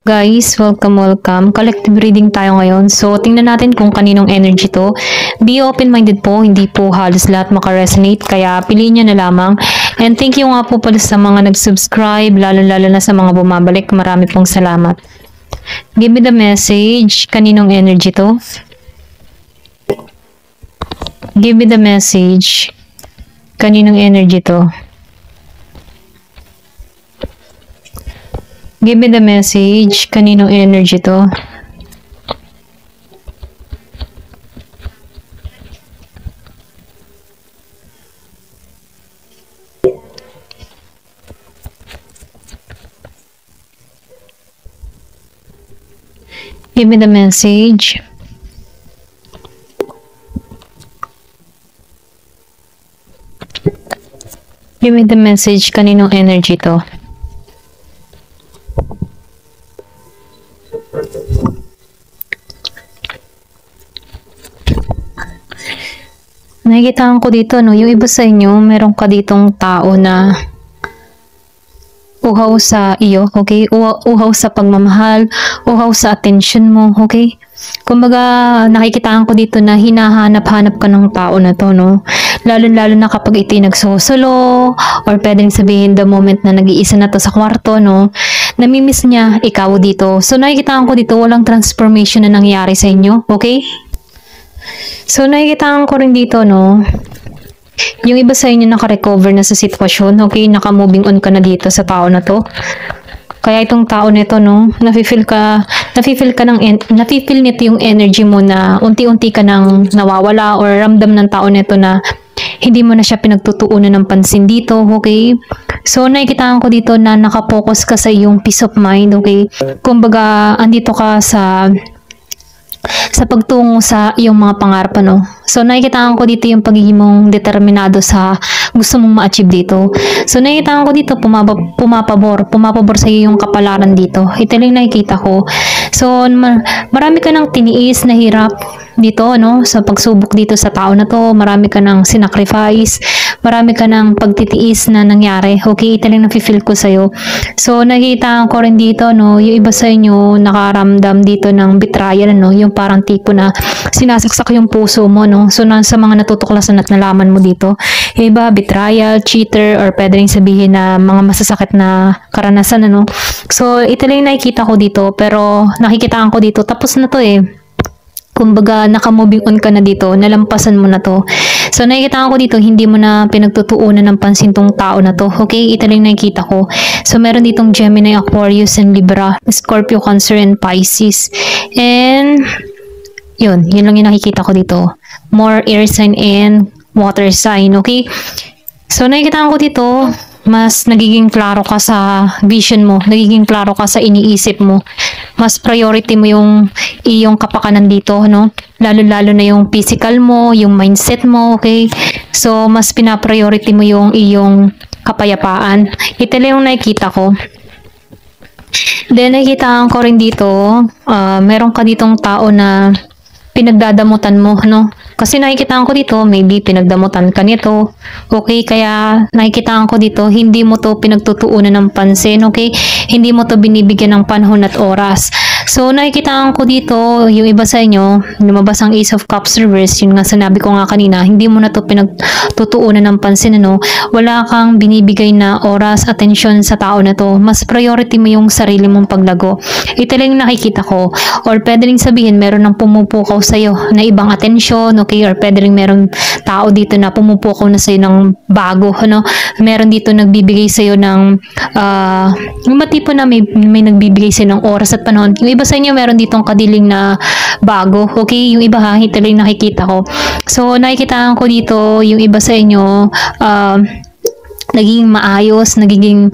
Guys, welcome. Collective reading tayo ngayon. So, tingnan natin kung kaninong energy to. Be open-minded po, hindi po halos lahat makaresonate, kaya piliin nyo na lamang. And thank you nga po pala sa mga nag-subscribe, lalo-lalo na sa mga bumabalik. Marami pong salamat. Give me the message. Kaninong energy to? Give me the message. Kaninong energy to? Give me the message. Kaninong energy to? Give me the message. Give me the message. Kaninong energy to? Nakikitaan ko dito, no, yung iba sa inyo, meron ka ditong tao na uhaw sa iyo, okay? Uhaw sa pagmamahal, uhaw sa attention mo, okay? Kumbaga, nakikitaan ko dito na hinahanap-hanap ka ng tao na to, no? Lalo-lalo na kapag ito'y nagsosolo, or pwedeng sabihin the moment na nag-iisa na to sa kwarto, no? Namimiss niya ikaw dito. So, nakikitaan ko dito, walang transformation na nangyari sa inyo, okay? So, nakikitaan ko rin dito, no? Yung iba sa inyo naka-recover na sa sitwasyon, okay? Naka-moving on ka na dito sa tao na to. Kaya itong tao nito, no? Nafe-feel nito yung energy mo na unti-unti ka nang nawawala or ramdam ng tao nito na hindi mo na siya pinagtutuunan ng pansin dito, okay? So, nakikitaan ko dito na nakapokus ka sa iyong peace of mind, okay? Kumbaga, andito ka sa pagtungo sa iyong mga pangarap, no? So, nakikitaan ko dito yung pagiging mong determinado sa gusto mong ma-achieve dito. So, nakikitaan ko dito, pumapabor sa iyo yung kapalaran dito. Ito lang nakikita ko. So, marami ka nang tiniis na hirap dito, no? Sa pagsubok dito sa tao na to, marami ka nang sinacrifice, marami ka nang pagtitiis na nangyari. Okay, ito lang nafe-feel ko sa'yo. So, nakikita ko rin dito, no? Yung iba sa inyo, nakaramdam dito ng betrayal, no? Yung parang tipo na sinasaksak yung puso mo, no? So, sa mga natutuklasan at nalaman mo dito, yung iba, betrayal, cheater, or pwede rin sabihin na mga masasakit na karanasan, ano? So, ito lang nakikita ko dito, pero nakikitaan ko dito, tapos na to eh. Kumbaga, naka-moving on ka na dito, nalampasan mo na to. So, nakikita ko dito, hindi mo na pinagtutuunan ng pansin tong tao na to. Okay, ito lang nakikita ko. So, meron ditong Gemini, Aquarius, and Libra, Scorpio, Cancer, and Pisces. And, yun lang yung nakikita ko dito. More air sign and water sign, okay? So, nakikita ko dito, mas nagiging klaro ka sa vision mo, nagiging klaro ka sa iniisip mo, mas priority mo yung iyong kapakanan dito, no? Lalo-lalo na yung physical mo, yung mindset mo, okay? So, mas pina-priority mo yung iyong kapayapaan. Ito lang yung nakikita ko. Then, nakikita ko rin dito, meron ka ditong tao na pinagdadamutan mo, no? Kasi nakikita ko dito, maybe pinagdamutan ka nito. Okay, kaya nakikita ko dito, hindi mo to pinagtutuunan ng pansin, okay? Hindi mo to binibigyan ng panahon at oras. So, nakikita ko dito, yung iba sa inyo, lumabas ang Ace of Cups reverse, yun nga sinabi ko nga kanina, hindi mo na to pinagtutuunan ng pansin, ano? Wala kang binibigay na oras, atensyon sa tao na to. Mas priority mo yung sarili mong paglago. Ito lang nakikita ko. Or pwede rin sabihin, meron ng pumupukaw sa'yo na ibang atensyon, okay? Or pwede rin meron tao dito na pumupukaw na sa'yo ng bago, ano? Meron dito nagbibigay sa'yo ng, yung tipo na may nagbibigay sa'yo ng oras at panahon. Yung iba sa inyo, meron ditong kadiling na bago, okay? Yung iba ha, ito lang nakikita ko. So, nakikita ko dito, yung iba sa inyo, naging maayos, nagiging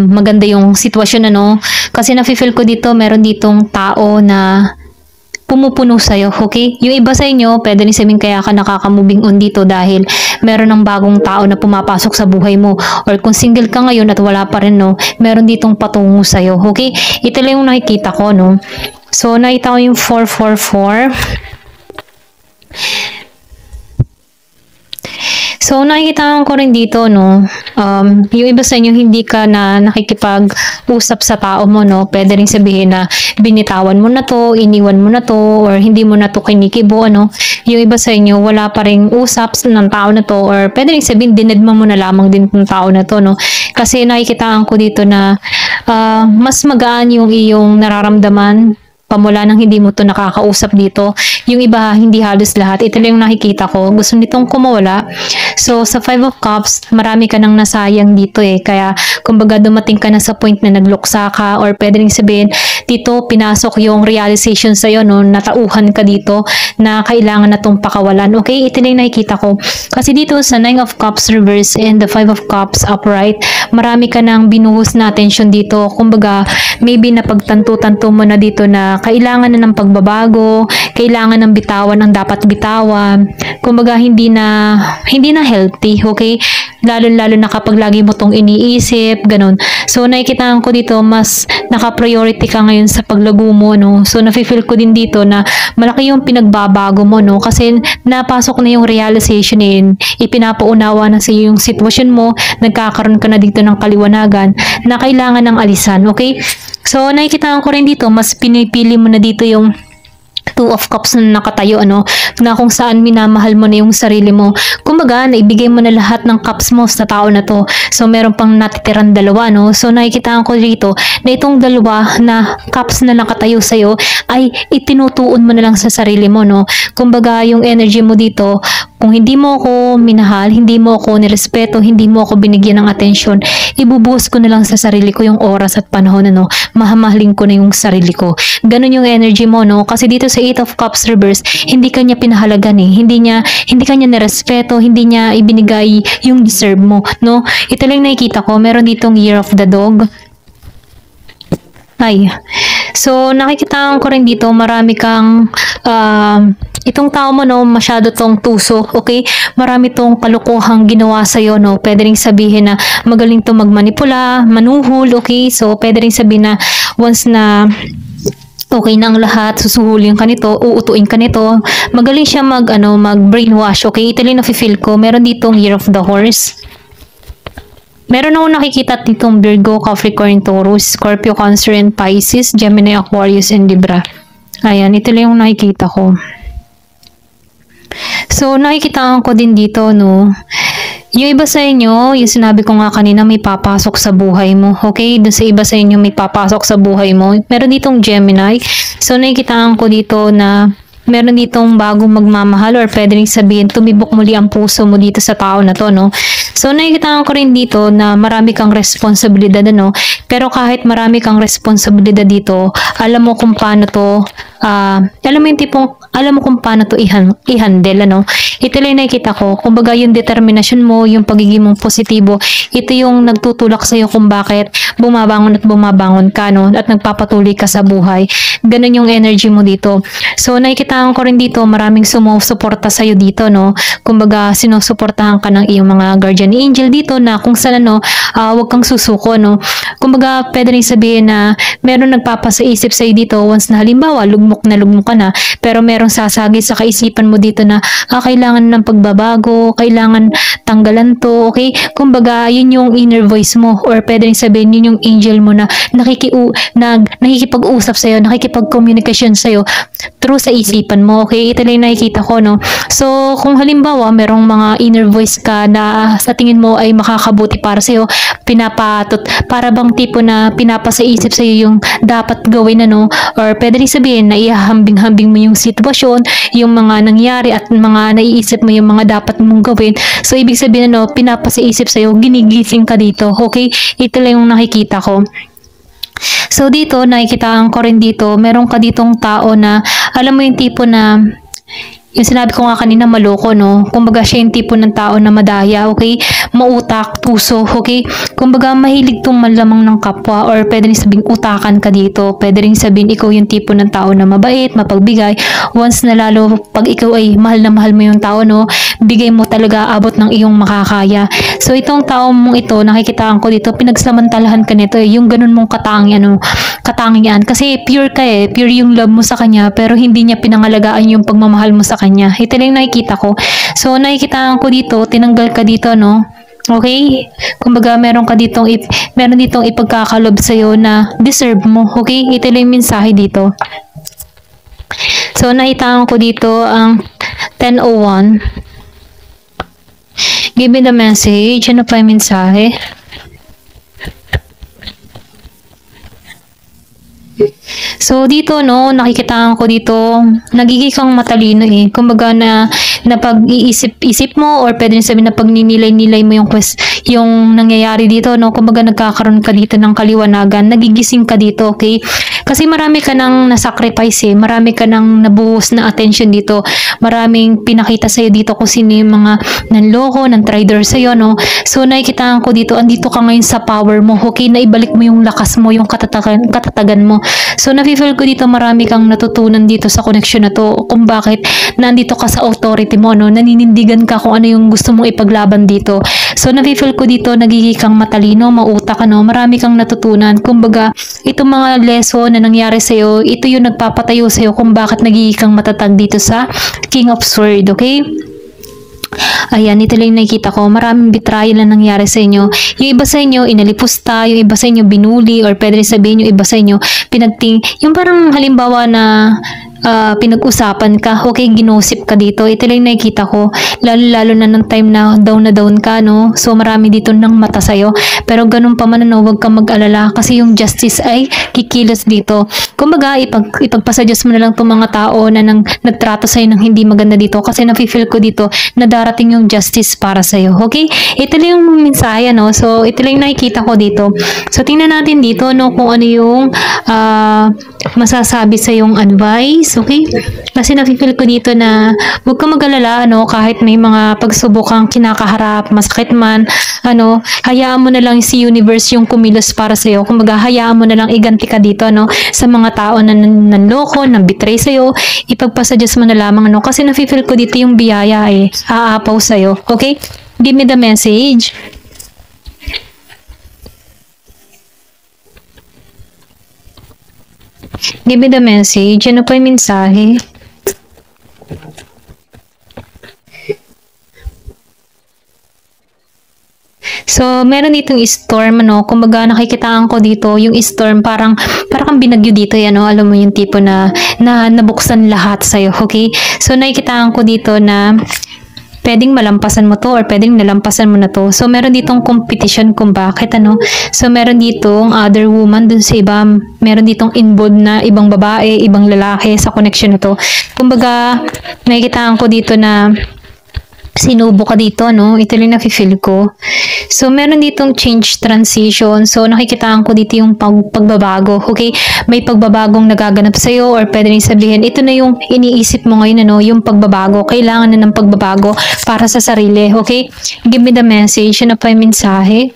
maganda yung sitwasyon, ano? Kasi nafe-feel ko dito, meron ditong tao na pumupuno sa'yo, okay? Yung iba sa inyo, pwede rin sabihin kaya ka nakaka-moving on dito dahil meron ng bagong tao na pumapasok sa buhay mo. Or kung single ka ngayon at wala pa rin, no? Meron ditong patungo sa'yo, okay? Ito lang yung nakikita ko, no? So, nakita ko yung 444. So, So, nakikita ko rin dito, no, yung iba sa inyo hindi ka na nakikipag-usap sa tao mo, no, pwede rin sabihin na binitawan mo na to, iniwan mo na to, or hindi mo na to kinikibo, ano, yung iba sa inyo wala pa rin usap ng tao na to, or pwede rin sabihin dinedma mo na lamang din ng tao na to, no, kasi nakikita ko dito na mas magaan yung iyong nararamdaman pamula nang hindi mo to nakakausap dito. Yung iba, hindi halos lahat. Ito lang yung nakikita ko. Gusto nitong kumawala. So, sa 5 of Cups, marami ka nang nasayang dito eh. Kaya, kumbaga, dumating ka na sa point na nagluksa ka, or pwede rin sabihin, dito, pinasok yung realization sa'yo, no? Natauhan ka dito na kailangan na tong pakawalan. Okay? Ito lang yung nakikita ko. Kasi dito, sa 9 of Cups reverse and the 5 of Cups upright, marami ka nang binuhos na attention dito. Kumbaga, maybe napagtanto-tanto mo na dito na kailangan na ng pagbabago, kailangan ng bitawan ang dapat bitawan. Kumbaga hindi na healthy, okay? Lalo-lalo na kapag lagi mo tong iniisip, ganun. So nakikita ko dito mas naka-priority ka ngayon sa paglago mo, no? So nafe-feel ko din dito na malaki yung pinagbabago mo, no? Kasi napasok na yung realization in, ipinapaunawa na sa iyo yung sitwasyon mo, nagkakaroon ka na dito ng kaliwanagan na kailangan ng alisan, okay? So, nakikita ko rin dito, mas pinipili mo na dito yung 2 of Cups na nakatayo, ano, na kung saan minamahal mo na yung sarili mo. Kumbaga, naibigay mo na lahat ng cups mo sa tao na to. So, meron pang natitirang dalawa, no? So, nakikita ko dito na itong dalawa na cups na nakatayo sa'yo ay itinutuon mo na lang sa sarili mo, no? Kumbaga, yung energy mo dito, kung hindi mo ako minahal, hindi mo ako nirespeto, hindi mo ako binigyan ng atensyon, ibubuhos ko na lang sa sarili ko yung oras at panahon, ano, mahamahalin ko na yung sarili ko. Ganun yung energy mo, no? Kasi dito sa 8 of Cups reverse, hindi kanya pinahalagan eh. Hindi kanya nirespeto, hindi niya ibinigay yung deserve mo, no? Ito lang nakikita ko, meron ditong Year of the Dog. Ay. So, nakikita ko rin dito, marami kang itong tao mo, no, masyado tong tuso, okay? Marami tong kalukuhang ginawa sa'yo, no? Pwede rin sabihin na magaling tong magmanipula, manuhol, okay? So, pwede rin sabihin na once na okay na ang lahat, susuhulin ka nito, uutuin ka nito, magaling siya mag-brainwash, okay? Ito lang nafe-feel ko. Meron ditong Year of the Horse. Meron ako nakikita ditong Virgo, Capricorn, Taurus, Scorpio, Cancer, and Pisces, Gemini, Aquarius, and Libra. Ayan, ito lang yung nakikita ko. So, nakikita ko din dito, no, yung iba sa inyo, yung sinabi ko nga kanina, may papasok sa buhay mo. Okay? Doon sa iba sa inyo, may papasok sa buhay mo. Meron ditong Gemini. So, nakikita ko dito na meron ditong bagong magmamahal, or pwede rin sabihin, tumibok muli ang puso mo dito sa tao na to, no? So, nakikita ko rin dito na marami kang responsibilidad, ano? Pero kahit marami kang responsibilidad dito, alam mo kung paano to, alam mo kung paano to i-handle, ano? Ito lang nakikita ko. Kumbaga, yung determinasyon mo, yung pagiging mong positibo, ito yung nagtutulak sa'yo kung bakit bumabangon at bumabangon ka, no? At nagpapatuloy ka sa buhay. Ganun yung energy mo dito. So, nakikita ko rin dito, maraming sumusuporta sa'yo dito, no? Kumbaga, sinusuportahan ka ng iyong mga guardian angel dito na kung saan, ano, huwag kang susuko, no? Kumbaga, pwede rin sabihin na meron nagpapasaisip sa'yo dito once na halimbawa, lugmok ka na, pero merong sasagi sa kaisipan mo dito na kailangan ng pagbabago, kailangan tanggalan to, okay? Kumbaga, yun yung inner voice mo, or pwede rin sabihin yun yung angel mo na nakikipag-usap sa'yo, nakikipag-communication sa'yo through sa isipan mo, okay? Ito lang nakikita ko, no? So, kung halimbawa, merong mga inner voice ka na sa tingin mo ay makakabuti para sa'yo, para bang tipo na pinapasaisip sa'yo yung dapat gawin, ano? Or pwede rin sabihin na ihahambing-hambing mo yung sitwasyon, yung mga nangyari at mga naiisip mo yung mga dapat mong gawin. So, ibig sabihin, ano, pinapasaisip sa'yo, ginigising ka dito, okay? Ito lang yung nakikita ko. So, dito, nakikita ko rin dito, meron ka ditong tao na, alam mo yung tipo na, yung sinabi ko nga kanina, maloko, no? Kumbaga, siya yung tipo ng tao na madaya, okay? Mautak, puso, okay? Kumbaga, mahilig tong manlamang ng kapwa, or pwede rin sabihin, utakan ka dito. Pwede rin sabihin, ikaw yung tipo ng tao na mabait, mapagbigay. Once na lalo, pag ikaw ay mahal na mahal mo yung tao, no? Bigay mo talaga abot ng iyong makakaya. So, itong tao mong ito, nakikitaan ko dito, pinagsamantalahan ka nito, eh. Yung ganun mong katangian. Kasi pure ka, eh. Pure yung love mo sa kanya, pero hindi niya pinangalagaan yung pagmamahal mo sa kanya. kanya. Ito lang yung nakikita ko. So, nakikita ko dito, tinanggal ka dito, no? Okay? Kumbaga, meron ditong ipagkakalob sa'yo na deserve mo. Okay? Ito lang yung mensahe dito. So, nakita ko dito ang 10:01. Give me the message. Ano pa yung mensahe? So, dito, no, nakikita ko dito, nagiging kang matalino eh. Kumbaga na pag-iisip-isip mo or pwede rin sabihin na pag ninilay-nilay mo yung nangyayari dito, no, kumbaga nagkakaroon ka dito ng kaliwanagan, nagigising ka dito, okay? Kasi marami ka nang nasacrifice eh, marami ka nang nabuhos na attention dito, maraming pinakita sa'yo dito kung sino yung mga nanloko, ng trader sa'yo, no? So, nakikita ko dito, andito ka ngayon sa power mo, okay? Na ibalik mo yung lakas mo, yung katatagan mo. So, nafe-feel ko dito marami kang natutunan dito sa connection na to, kung bakit nandito ka sa authority mo, no? Naninindigan ka kung ano yung gusto mong ipaglaban dito. So, nafe-feel ko dito, nagiging kang matalino, mautak, ano? Marami kang natutunan. Kumbaga, itong mga lesson na nangyari sa'yo, ito yung nagpapatayo sa'yo kung bakit nagiging kang matatag dito sa King of Swords, okay? Ayan, ito lang nakikita ko. Maraming betrayal na nangyari sa inyo. Yung iba sa inyo, inalipusta. Yung iba sa inyo, binuli. Or pwede rin sabihin yung iba sa inyo, yung parang halimbawa na pinag-usapan ka, okay, ginosip ka dito. Ito lang nakikita ko. Lalo-lalo na ng time na down ka, no? So, marami dito ng mata sa'yo. Pero ganun pa man, no, huwag kang mag-alala kasi yung justice ay kikilos dito. Kumbaga, ipagpasa-Diyos mo na lang itong mga tao na nagtrato sa'yo ng hindi maganda dito kasi nafe-feel ko dito na darating yung justice para sa'yo. Okay? Ito lang yung mensahe, no? So, ito lang yung nakikita ko dito. So, tingnan natin dito, no, kung ano yung masasabi sa yung advice. Okay? Kasi nafe-feel ko dito na huwag kang mag-alala, ano, kahit may mga pagsubok kang kinakaharap, masakit man, ano, hayaan mo na lang si universe yung kumilos para sa'yo. Kumbaga, hayaan mo na lang iganti ka dito, no, sa mga tao na nanloko, nang betray sa'yo, ipagpasa-Diyos mo na lamang, ano, kasi nafe-feel ko dito yung biyaya eh, aapaw sa'yo. Okay? Give me the message. Give me the message. Ano pa yung mensahe? So, meron ditong storm, ano, kumbaga nakikitaan ko dito, yung storm, parang kang binagyo dito, yan, no? Alam mo yung tipo na nabuksan lahat sa'yo, okay? So, nakikitaan ko dito na pwedeng malampasan mo to or pwedeng nalampasan mo na to. So, meron ditong competition kung bakit, ano. So, meron ditong other woman dun sa iba. Meron ditong involved na ibang babae, ibang lalaki sa connection na to. Kumbaga, nakikitaan ko dito na sinubo ka dito, no? Ito lang nafe-feel ko. So, meron ditong change transition. So, nakikitaan ko dito yung pagbabago. Okay? May pagbabagong nagaganap sa'yo or pwede rin sabihin, ito na yung iniisip mo ngayon, ano? Yung pagbabago. Kailangan na ng pagbabago para sa sarili. Okay? Give me the message. Ano pa yung mensahe?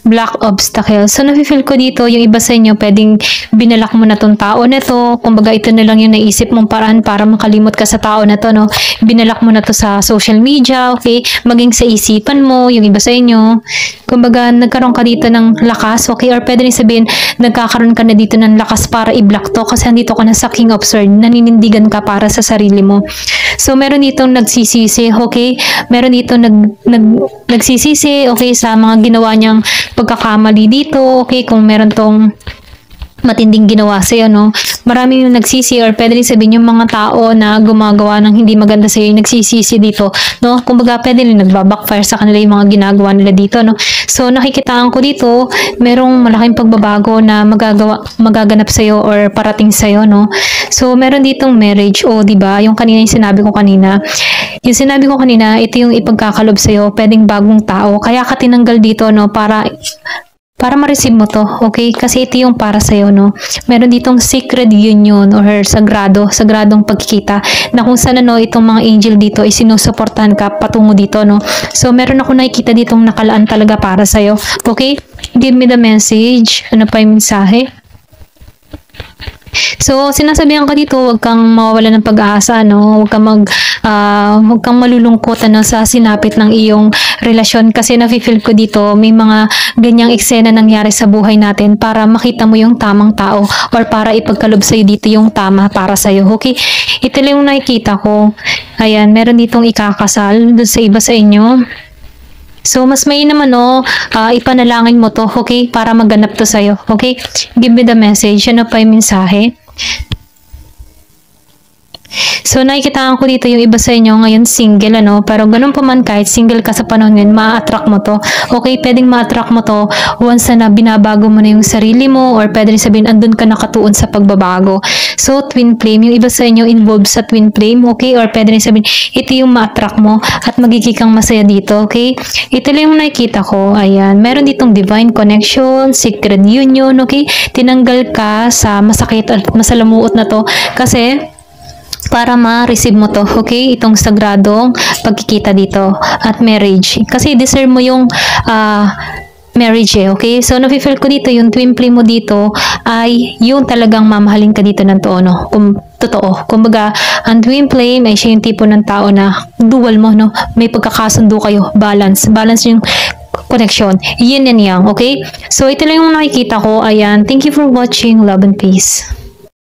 Black obstacle. So, nafe-feel ko dito, yung iba sa inyo, pwedeng binalak mo na tong tao na to. Kumbaga, ito na lang yung naisip mong paraan para makalimot ka sa tao na to, no? Binalak mo na to sa social media, okay? Maging sa isipan mo, yung iba sa inyo. Kumbaga, nagkaroon ka dito ng lakas, okay? Or pwede rin sabihin, nagkakaroon ka na dito ng lakas para i-block to kasi andito ka na sa King of Swords. Naninindigan ka para sa sarili mo. So, meron ditong nagsisisi, okay? Meron dito nagsisisi, okay, sa mga ginawa niyang pagkakamali dito, okay, kung meron tong matinding ginawa sa'yo, no? Maraming yung nagsisi or pwede rin sabihin yung mga tao na gumagawa ng hindi maganda sa'yo yung nagsisisi dito, no? Kumbaga, pwede rin nagbabackfire sa kanila yung mga ginagawa nila dito, no? So, nakikitaan ko dito, merong malaking pagbabago na magaganap sa'yo or parating sa'yo, no? So, meron ditong marriage, o, diba? Yung kanina yung sinabi ko kanina. Yung sinabi ko kanina, ito yung ipagkakalob sa'yo, pwedeng bagong tao. Kaya ka tinanggal dito, no? Para ma-receive mo to, okay? Kasi ito yung para sa'yo, no? Meron ditong sacred union or sagradong pagkikita na kung saan, no, itong mga angel dito ay sinusuportahan ka patungo dito, no? So, meron ako nakikita ditong nakalaan talaga para sa'yo, okay? Give me the message. Ano pa yung mensahe? So, sinasabihan ka dito, huwag kang mawawala ng pag-asa, no? Huwag kang malulungkot, ano, sa sinapit ng iyong relasyon kasi nafe-feel ko dito, may mga ganyang eksena nangyari sa buhay natin para makita mo yung tamang tao or para ipagkalob sa'yo dito yung tama para sa'yo, okay? Ito lang yung nakikita ko. Ayan, meron ditong ikakasal doon sa iba sa inyo. So, mas mainam ano, ipanalangin mo to, okay? Para maganap to sa'yo, okay? Give me the message. Ano pa yung mensahe? So, nakikitaan ko dito yung iba sa inyo ngayon single, ano? Pero ganun pa man, kahit single ka sa panahon ngayon, ma-attract mo to. Okay, pwedeng ma-attract mo to once na binabago mo na yung sarili mo or pwede rin sabihin, andun ka nakatuon sa pagbabago. So, twin flame, yung iba sa inyo involved sa twin flame, okay? Or pwede rin sabihin, ito yung ma-attract mo at magiging kang masaya dito, okay? Ito lang yung nakikita ko. Ayan, meron ditong divine connection, secret union, okay? Tinanggal ka sa masakit at masalamuot na to kasi para ma-receive mo to, okay? Itong sagradong pagkikita dito at marriage. Kasi deserve mo yung marriage okay? So, nafe-feel ko dito, yung twin flame mo dito ay yung talagang mamahalin ka dito ng no? Totoo. Kumbaga, ang twin flame ay siya yung tipo ng tao na dual mo, no? May pagkakasundo kayo, balance. Balance yung connection. Yin and yang, okay? So, ito lang yung nakikita ko. Ayan. Thank you for watching. Love and peace.